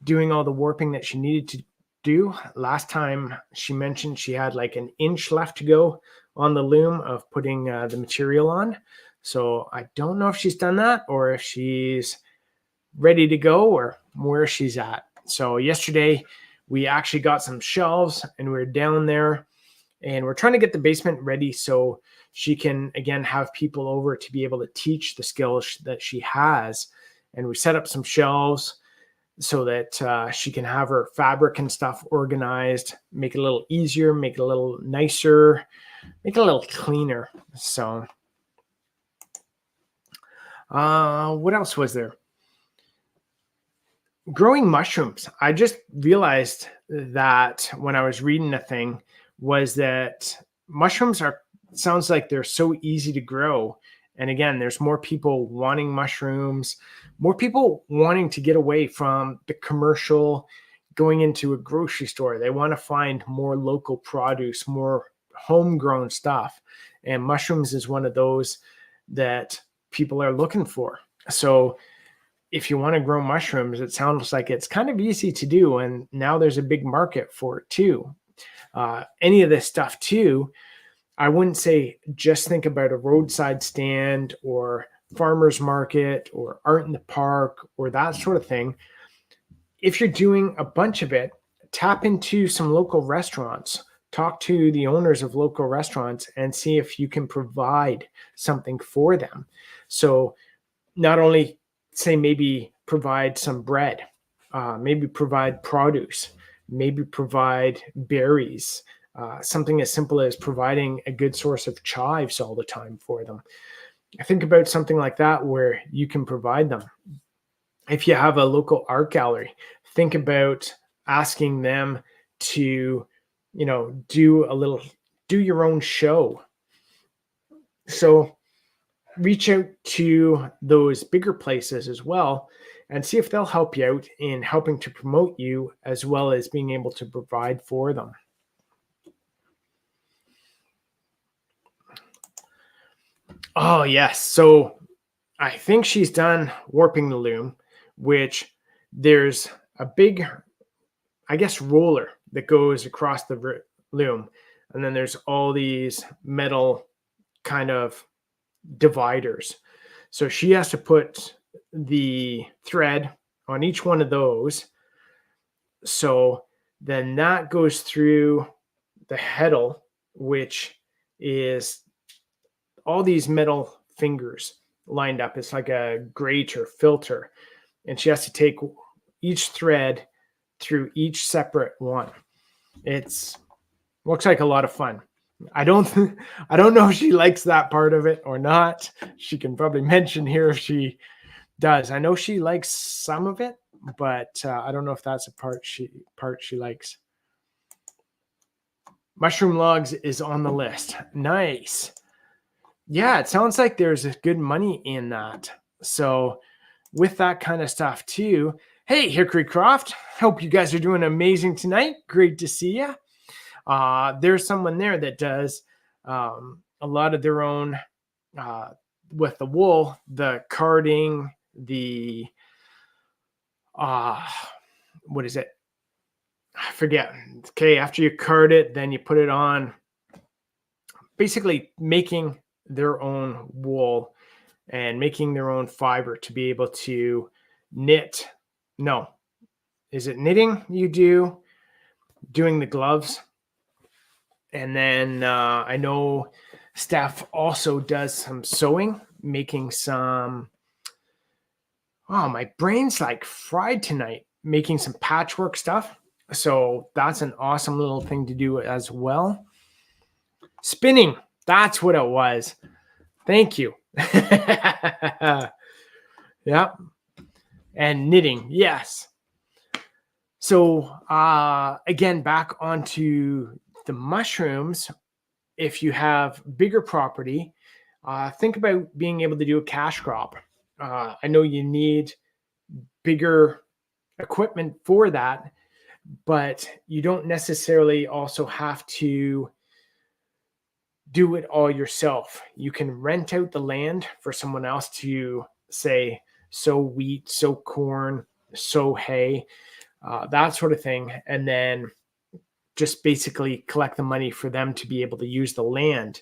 doing all the warping that she needed to do. Last time she mentioned she had like an inch left to go on the loom of putting the material on. So I don't know if she's done that or if she's ready to go or where she's at. So yesterday we actually got some shelves and we were down there and we're trying to get the basement ready so she can again have people over to be able to teach the skills that she has. And we set up some shelves so that she can have her fabric and stuff organized, make it a little easier, make it a little nicer, make it a little cleaner. So what else was there? Growing mushrooms. I just realized that when I was reading the thing was that mushrooms are sounds like they're so easy to grow. And again, there's more people wanting mushrooms, more people wanting to get away from the commercial going into a grocery store. They want to find more local produce, more homegrown stuff. And mushrooms is one of those that people are looking for. So if you want to grow mushrooms, it sounds like it's kind of easy to do. And now there's a big market for it too. Any of this stuff too, I wouldn't say just think about a roadside stand or farmer's market or art in the park or that sort of thing. If you're doing a bunch of it, tap into some local restaurants, talk to the owners of local restaurants and see if you can provide something for them. So not only say maybe provide some bread, maybe provide produce, maybe provide berries, something as simple as providing a good source of chives all the time for them. Think about something like that where you can provide them. If you have a local art gallery, think about asking them to, do your own show. So reach out to those bigger places as well and see if they'll help you out in helping to promote you as well as being able to provide for them. Oh, yes. So I think she's done warping the loom, which there's a big, I guess, roller that goes across the loom. And then there's all these metal kind of dividers. So she has to put the thread on each one of those. So then that goes through the heddle, which is all these metal fingers lined up. It's like a grate or filter. And she has to take each thread through each separate one. It's looks like a lot of fun. I don't know if she likes that part of it or not. She can probably mention here if she does. I know she likes some of it, but I don't know if that's a part she likes. Mushroom logs is on the list. Nice. Yeah, it sounds like there's a good money in that. So with that kind of stuff too. Hey, Hickory Croft. Hope you guys are doing amazing tonight. Great to see you. There's someone there that does a lot of their own with the wool, the carding, the what is it? I forget. Okay, after you card it, then you put it on. Basically, making their own wool and making their own fiber to be able to knit. No, is it knitting you do? Doing the gloves. And then I know Steph also does some sewing, making some. Oh, my brain's like fried tonight, making some patchwork stuff. So that's an awesome little thing to do as well. Spinning, that's what it was. Thank you. Yeah. And knitting, yes. So again, back onto the mushrooms. If you have bigger property, think about being able to do a cash crop. I know you need bigger equipment for that, but you don't necessarily also have to do it all yourself. You can rent out the land for someone else to, say, sow wheat, sow corn, sow hay, that sort of thing. And then just basically collect the money for them to be able to use the land.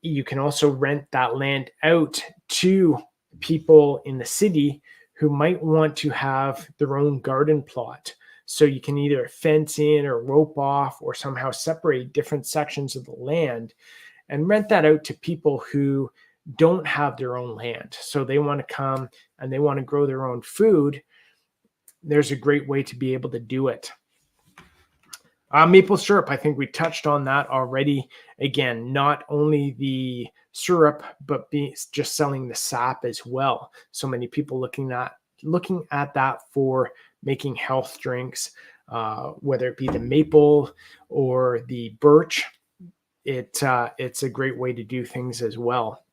You can also rent that land out to people in the city who might want to have their own garden plot. So you can either fence in or rope off or somehow separate different sections of the land and rent that out to people who don't have their own land. So they want to come and they want to grow their own food. There's a great way to be able to do it. Maple syrup, I think we touched on that already. Again, not only the syrup, but just selling the sap as well. So many people looking at that for making health drinks, whether it be the maple or the birch. It's a great way to do things as well.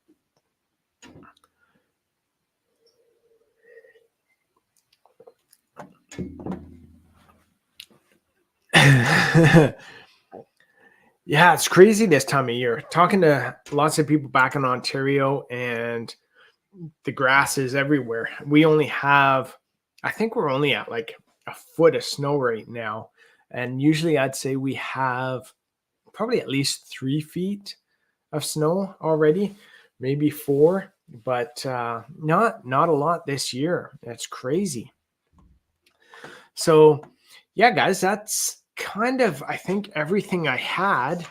Yeah, it's crazy this time of year. Talking to lots of people back in Ontario, and the grass is everywhere. I think we're only at like a foot of snow right now. And usually I'd say we have probably at least 3 feet of snow already, maybe 4, but not a lot this year. That's crazy. So yeah, guys, that's kind of, I think, everything I had.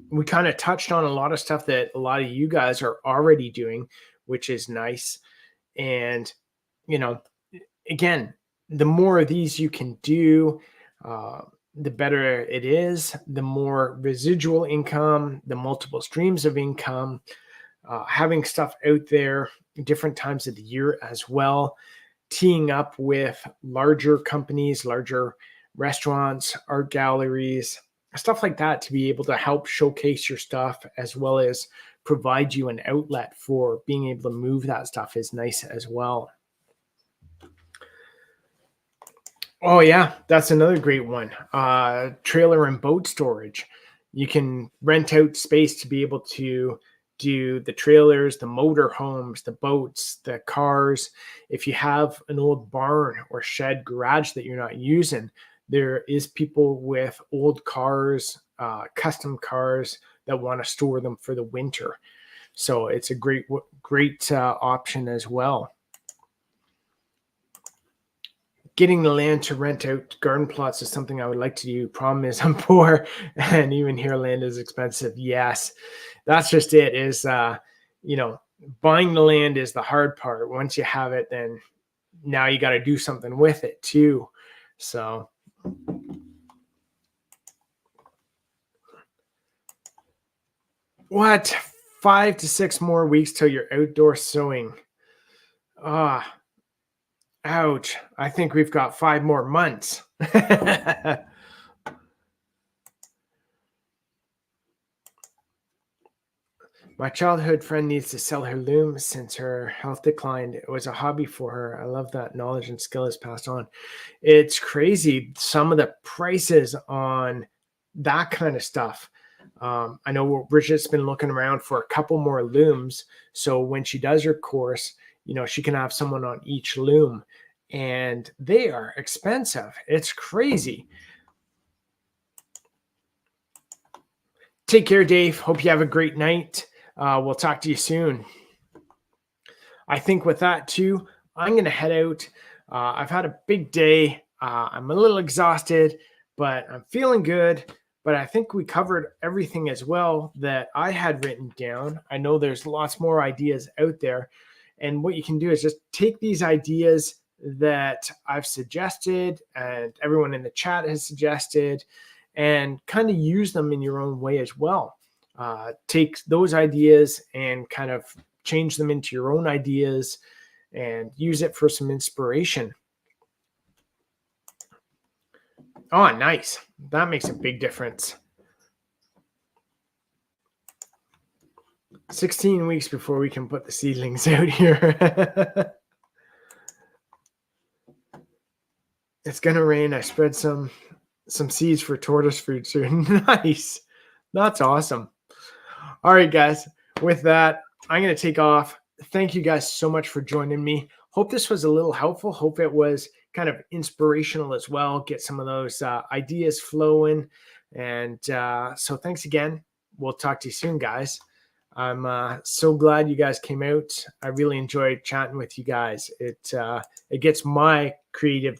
We kind of touched on a lot of stuff that a lot of you guys are already doing, which is nice. And, again, the more of these you can do, the better it is. The more residual income, the multiple streams of income, having stuff out there different times of the year as well, teeing up with larger companies, larger restaurants, art galleries, stuff like that, to be able to help showcase your stuff as well as provide you an outlet for being able to move that stuff is nice as well. Oh yeah, that's another great one. Trailer and boat storage. You can rent out space to be able to do the trailers, the motor homes, the boats, the cars. If you have an old barn or shed garage that you're not using, there is people with old cars, custom cars that want to store them for the winter. So it's a great option as well. Getting the land to rent out garden plots is something I would like to do. Problem is I'm poor, and even here land is expensive. Yes, that's just it. Is buying the land is the hard part. Once you have it, then now you got to do something with it too. So what? 5 to 6 more weeks till you're outdoor sowing. Ouch. I think we've got 5 more months. My childhood friend needs to sell her loom since her health declined. It was a hobby for her. I love that knowledge and skill is passed on. It's crazy, some of the prices on that kind of stuff. I know Bridget's been looking around for a couple more looms. So when she does her course, she can have someone on each loom. And they are expensive. It's crazy. Take care, Dave. Hope you have a great night. We'll talk to you soon. I think with that too, I'm going to head out. I've had a big day. I'm a little exhausted, but I'm feeling good. But I think we covered everything as well that I had written down. I know there's lots more ideas out there. And what you can do is just take these ideas that I've suggested and everyone in the chat has suggested and kind of use them in your own way as well. Take those ideas and kind of change them into your own ideas and use it for some inspiration. Oh, nice. That makes a big difference. 16 weeks before we can put the seedlings out here. It's gonna rain. I spread some seeds for tortoise food soon. Nice. That's awesome. All right, guys. With that, I'm gonna take off. Thank you guys so much for joining me. Hope this was a little helpful. Hope it was kind of inspirational as well. Get some of those ideas flowing. And so thanks again. We'll talk to you soon, guys. I'm so glad you guys came out. I really enjoyed chatting with you guys. It gets my creative